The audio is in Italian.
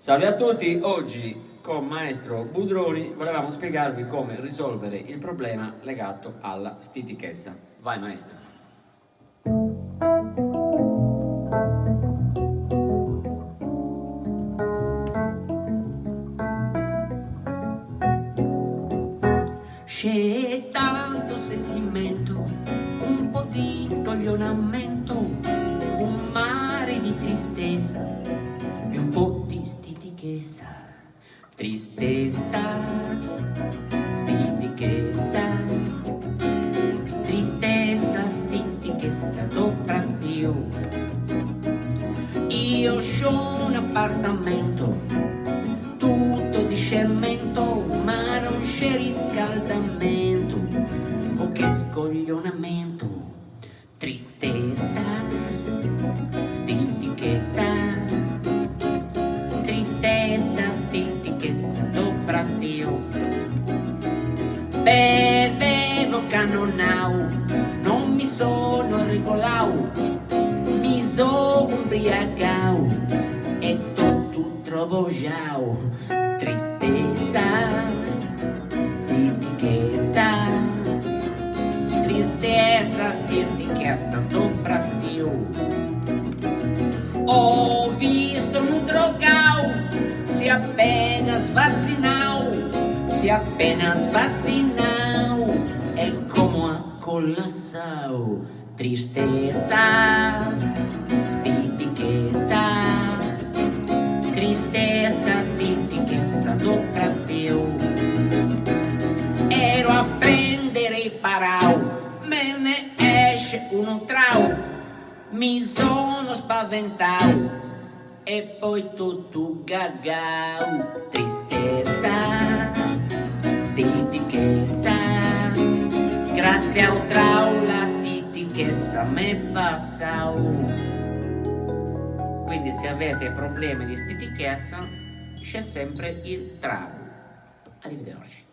Salve a tutti, oggi con Maestro Budroni volevamo spiegarvi come risolvere il problema legato alla stitichezza. Vai maestro. C'è tanto sentimento, un po' di scoglionamento, un mare di tristezza e un po' di stitichezza. Tristezza, stitichezza, tristezza, stitichezza, depressio. Io c'ho un appartamento tutto di cemento, ma non c'è riscaldamento. Oh che scoglionamento, tristezza, stitichezza, tristezza, stitichezza, depressio. Bevevo cannonau, non mi sono regolau, mi sono ubriacau e tutto trovo giau. Tristezza, stitichezza, tristezza, stitichezza, depressio. Ho visto un drogau, si appena svazzinau, e come a collassau. Tristezza, stitichezza, tristezza, stitichezza, depressio. Ero a prendere il parau, me ne esce un trau, mi sono spaventau e poi tutto gagau. Tristezza, stitichezza, grazie al trau la stitichezza me passau. Quindi se avete problemi di stitichezza c'è sempre il trau. Arrivederci.